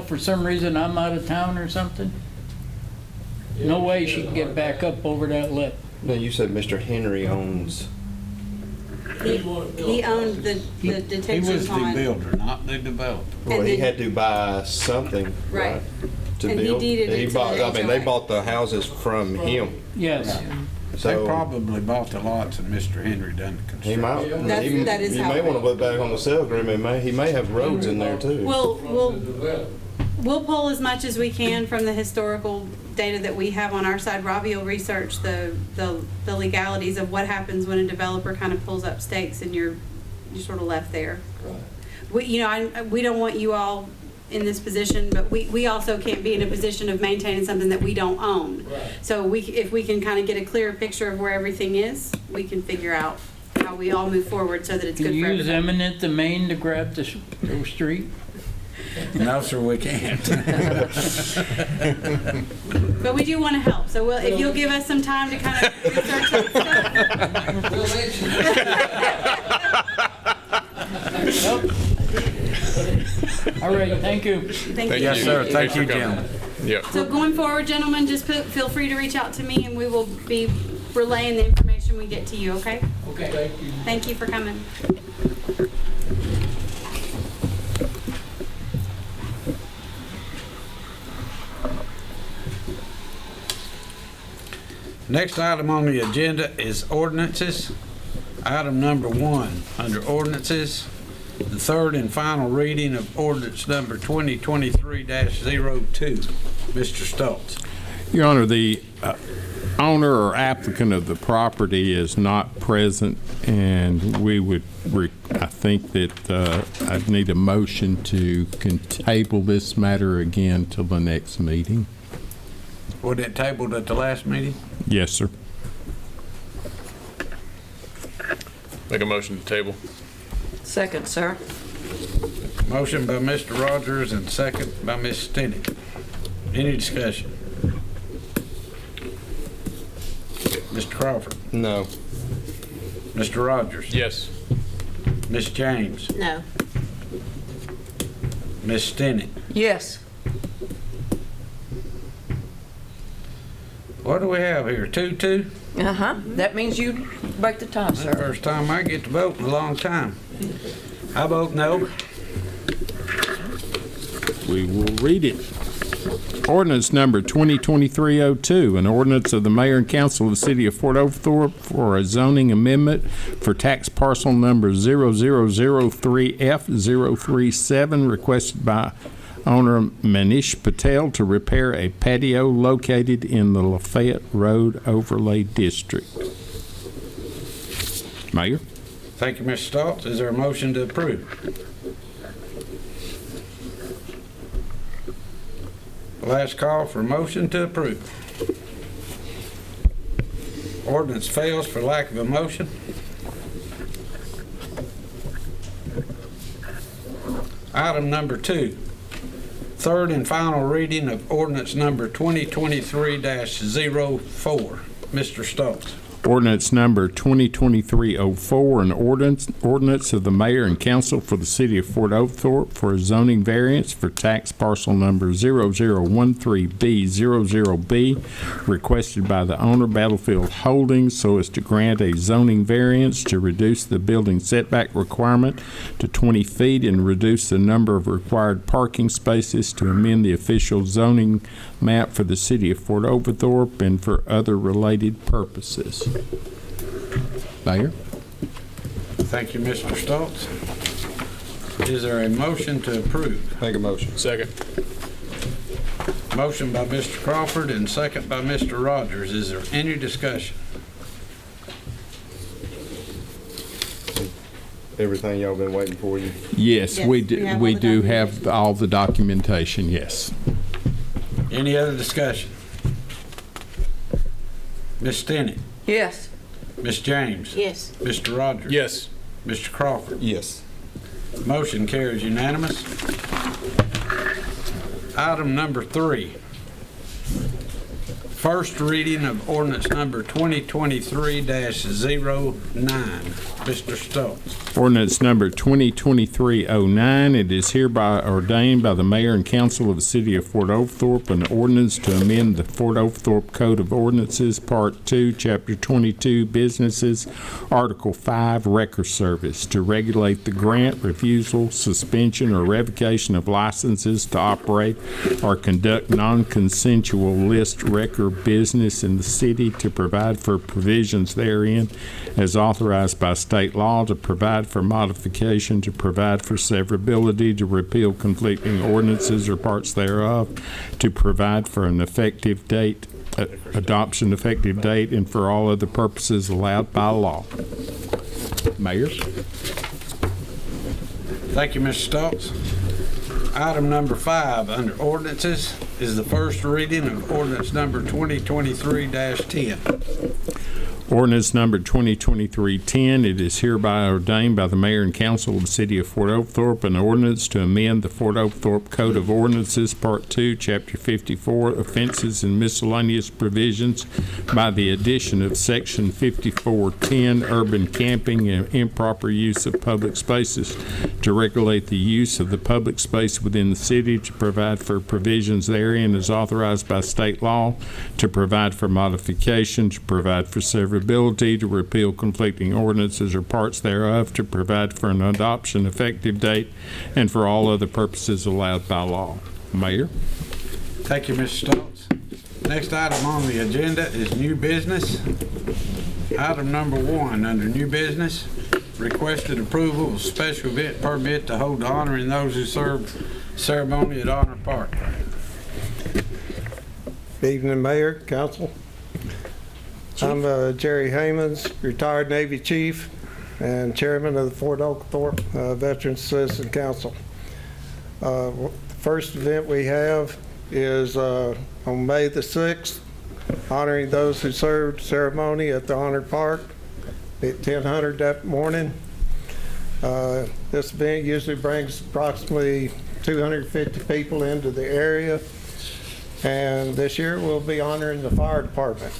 for some reason I'm out of town or something, no way she can get back up over that lip. No, you said Mr. Henry owns. He owned the He detention was the pond. builder, not the developer. Well, And he then- had to buy something, Right. right? To And he build. deeded it to bought. the I mean, they HOA. bought the houses from him. Yes. They So probably bought the lots and Mr. Henry done the he construction. might. That is you how may it want to put back on the sale agreement. He may have roads in there too. We'll pull as much as we can from the historical data that we have on our side. Robbie will research the legalities of what happens when a developer kind of pulls up stakes and you're sort of left there. We don't want you all in this position, but we also can't be in a position of maintaining something that we don't own. So if we can kind of get a clearer picture of where everything is, we can figure out how we all move forward so that it's Can good you for use everybody. eminent domain to grab the street? No, sir, we can't. But we do want to help, so if you'll give us some time to kind of research that stuff. All right, thank you. Thank you. Yes, sir. Thank you, gentlemen. Yep. So going forward, gentlemen, just feel free to reach out to me and we will be relaying the information we get to you, okay? Okay, thank you. Thank you for coming. Next item on the agenda is ordinances. Item number 1, under ordinances, the third and final reading of ordinance number 2023-02. Mr. Stoltz. Your Honor, the owner or applicant of the property is not present, and we would, I think that I'd need a motion to table this matter again till the next meeting. Was it tabled at the last meeting? Yes, sir. Make a motion to table. Second, sir. Motion by Mr. Rogers and second by Ms. Stinnett. Any discussion? Mr. Crawford. No. Mr. Rogers. Yes. Ms. James. No. Ms. Stinnett. Yes. What do we have here? 2-2? Uh-huh. That means you break the tie, sir. First time I get to vote in a long time. I vote no. We will read it. Ordinance number 2023-02, an ordinance of the Mayor and Council of the City of Fort Oglethorpe for a zoning amendment for tax parcel number 0003F037, requested by owner Manish Patel to repair a patio located in the Lafayette Road Overlay District. Mayor? Thank you, Mr. Stoltz. Is there a motion to approve? Last call for a motion to approve. Ordinance fails for lack of a motion. Item number 2, third and final reading of ordinance number 2023-04. Mr. Stoltz. Ordinance number 2023-04, an ordinance of the Mayor and Council for the City of Fort Oglethorpe for a zoning variance for tax parcel number 0013B00B, requested by the owner Battlefield Holdings so as to grant a zoning variance to reduce the building setback requirement to 20 feet and reduce the number of required parking spaces to amend the official zoning map for the City of Fort Oglethorpe and for other related purposes. Mayor? Thank you, Mr. Stoltz. Is there a motion to approve? Make a motion. Second. Motion by Mr. Crawford and second by Mr. Rogers. Is there any discussion? Everything y'all been waiting for you. Yes, Yes, we we do. have We all the do have all the documentation. Yes. Any other discussion? Ms. Stinnett? Yes. Ms. James? Yes. Mr. Rogers? Yes. Mr. Crawford? Yes. Motion carries unanimous. Item number 3, first reading of ordinance number 2023-09. Mr. Stokes. Ordinance number 2023-09, it is hereby ordained by the mayor and council of the city of Fort Oglethorpe an ordinance to amend the Fort Oglethorpe Code of Ordinances, Part 2, Chapter 22, Businesses, Article 5, Wrecker Service, to regulate the grant, refusal, suspension, or revocation of licenses to operate or conduct non-consensual list wrecker business in the city, to provide for provisions therein as authorized by state law, to provide for modification, to provide for severability, to repeal conflicting ordinances or parts thereof, to provide for an effective date, adoption effective date, and for all other purposes allowed by law. Mayor? Thank you, Mr. Stokes. Item number 5 under ordinances is the first reading of ordinance number 2023-10. Ordinance number 2023-10, it is hereby ordained by the mayor and council of the city of Fort Oglethorpe an ordinance to amend the Fort Oglethorpe Code of Ordinances, Part 2, Chapter 54, Offenses and Miscellaneous Provisions by the addition of Section 5410, Urban Camping and Improper Use of Public Spaces, to regulate the use of the public space within the city, to provide for provisions therein as authorized by state law, to provide for modification, to provide for severability, to repeal conflicting ordinances or parts thereof, to provide for an adoption effective date, and for all other purposes allowed by law. Mayor? Thank you, Mr. Stokes. Next item on the agenda is new business. Item number 1 under new business, requested approval of special event permit to hold the honoring those who served ceremony at Honor Park. Evening, Mayor, Council. I'm Jerry Hamons, retired Navy Chief and Chairman of the Fort Oglethorpe Veterans Citizen Council. The first event we have is on May the 6th, honoring those who served ceremony at the Honor Park at 1000 that morning. This event usually brings approximately 250 people into the area, and this year we'll be honoring the fire department.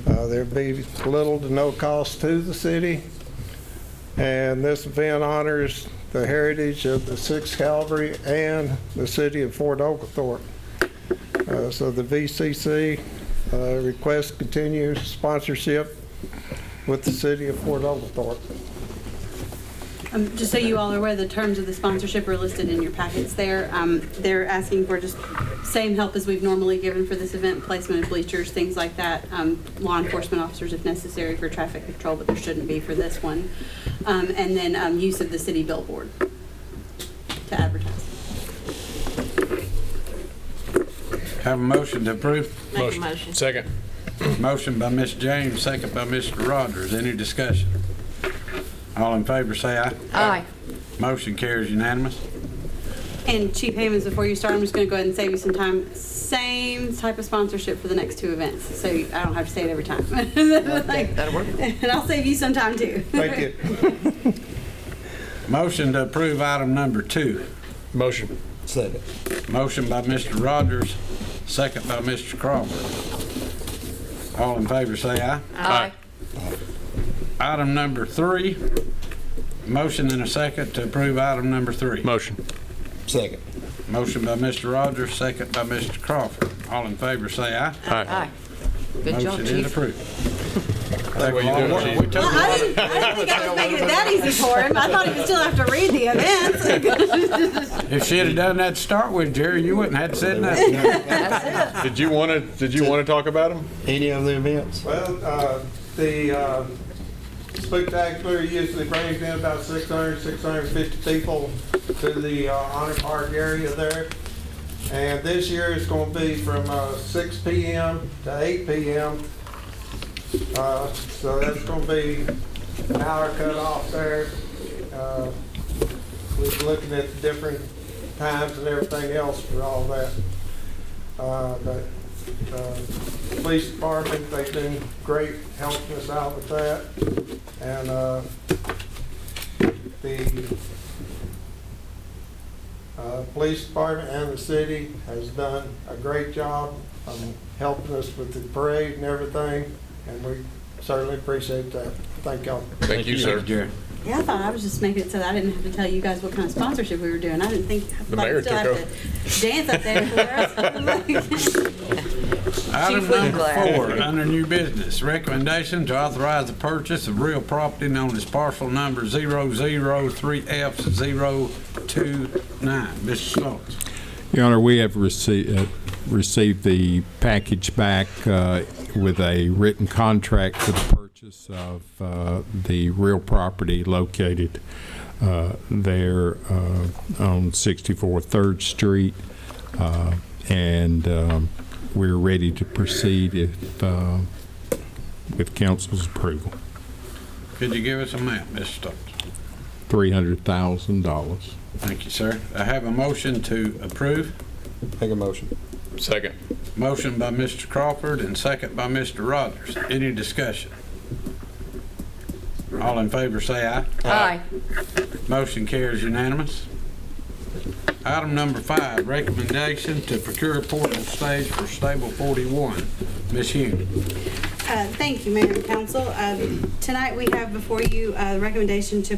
There'll be little to no cost to the city, and this event honors the heritage of the 6th Cavalry and the city of Fort Oglethorpe. So the VCC requests continued sponsorship with the city of Fort Oglethorpe. Just so you all are aware, the terms of the sponsorship are listed in your packets there. They're asking for just same help as we've normally given for this event, placement of bleachers, things like that, law enforcement officers if necessary for traffic control, but there shouldn't be for this one. And then use of the city billboard to advertise. Have a motion to approve. Make a motion. Second. Motion by Ms. James, second by Mr. Rogers. Any discussion? All in favor say aye. Aye. Motion carries unanimous. And Chief Hammonds, before you start, I'm just going to go ahead and save you some time. Same type of sponsorship for the next 2 events, so I don't have to say it every time. That'll work. And I'll save you some time too. Thank you. Motion to approve item number 2. Motion. Second. Motion by Mr. Rogers, second by Mr. Crawford. All in favor say aye. Aye. Item number 3, motion and a second to approve item number 3. Motion. Second. Motion by Mr. Rogers, second by Mr. Crawford. All in favor say aye. Aye. Good job, Motion is Chief. approved. That's what you do, Chief. We took Well, I didn't think I was making it that easy for him. I thought he would still have to read the events. If she'd have done that to start with, Jerry, you wouldn't have said nothing. Did you want to talk about them? Any of the events? Well, the Spooktacular usually brings in about 650 people to the Honor Park area there. And this year it's going to be from 6 p.m. to 8 p.m. So that's going to be an hour cut off there. We're looking at different times and everything else for all that. But police department, they've been great helping us out with that. And Police department and the city has done a great job helping us with the parade and everything, and we certainly appreciate that. Thank y'all. Thank you, sir. Jerry. Yeah, I thought I was just making it so that I didn't have to tell you guys what kind of sponsorship we were doing. I didn't think The like, mayor still took have to dance up there for us. Item Chief number Whitmore. 4, under new business, recommendation to authorize the purchase of real property known as parcel number 003F029. Mr. Stokes. Your Honor, we have received the package back with a written contract for the purchase of the real property located there on 64 3rd Street. And we're ready to proceed if, with council's approval. Could you give us a amount, Mr. Stokes? $300,000. Thank you, sir. I have a motion to approve. Make a motion. Second. Motion by Mr. Crawford and second by Mr. Rogers. Any discussion? All in favor say aye. Aye. Motion carries unanimous. Item number 5, recommendation to procure a portable stage for Stable 41. Ms. Hume. Thank you, Mayor and Council. Tonight we have before you a recommendation to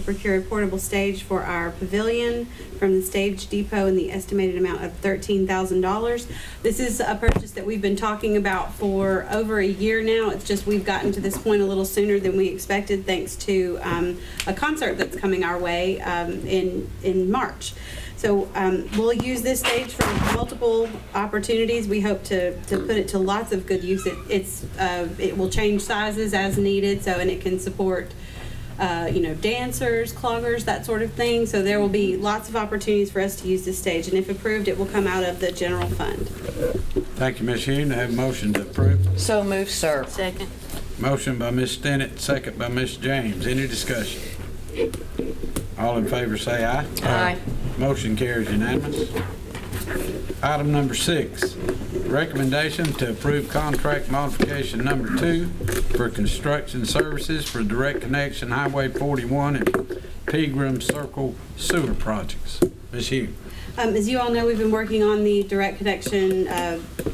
procure a portable stage for our pavilion from the Stage Depot in the estimated amount of $13,000. This is a purchase that we've been talking about for over a year now. It's just we've gotten to this point a little sooner than we expected thanks to a concert that's coming our way in March. So we'll use this stage for multiple opportunities. We hope to put it to lots of good use. It will change sizes as needed, and it can support dancers, cloggers, that sort of thing. So there will be lots of opportunities for us to use this stage, and if approved, it will come out of the general fund. Thank you, Ms. Hume. I have a motion to approve. So moved, sir. Second. Motion by Ms. Stinnett, second by Ms. James. Any discussion? All in favor say aye. Aye. Motion carries unanimous. Item number 6, recommendation to approve contract modification number 2 for construction services for Direct Connection Highway 41 and Pegram Circle sewer projects. Ms. Hume. As you all know, we've been working on the Direct Connection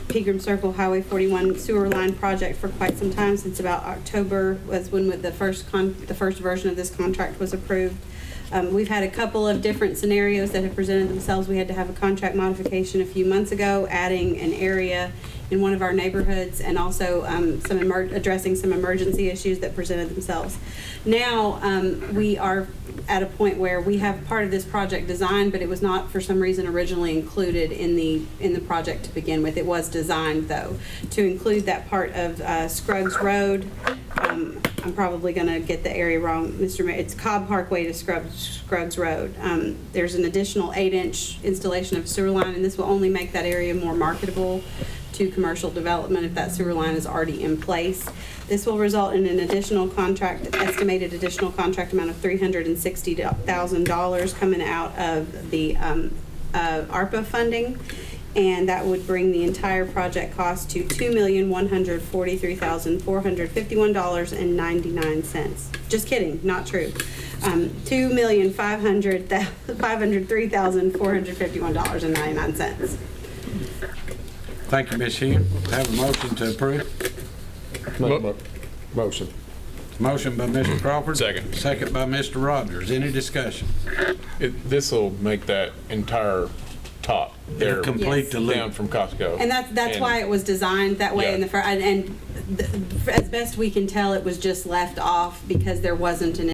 Pegram Circle Highway 41 sewer line project for quite some time, since about October was when the first version of this contract was approved. We've had a couple of different scenarios that have presented themselves. We had to have a contract modification a few months ago, adding an area in one of our neighborhoods, and also addressing some emergency issues that presented themselves. Now we are at a point where we have part of this project designed, but it was not for some reason originally included in the project to begin with. It was designed though to include that part of Scruggs Road. I'm probably going to get the area wrong, Mr. Mayor. It's Cobb Parkway to Scruggs Road. There's an additional 8-inch installation of sewer line, and this will only make that area more marketable to commercial development if that sewer line is already in place. This will result in an estimated additional contract amount of $360,000 coming out of the ARPA funding. And that would bring the entire project cost to $2,143,451.99. Just kidding, not true. $2,503,451.99. Thank you, Ms. Hume. Have a motion to approve. Motion. Motion by Mr. Crawford. Second. Second by Mr. Rogers. Any discussion? This will make that entire top there It'll complete Yes. the loop. down from Costco. And that's why it was designed that way Yeah. in the first, and as best we can tell, it was just left off because there wasn't an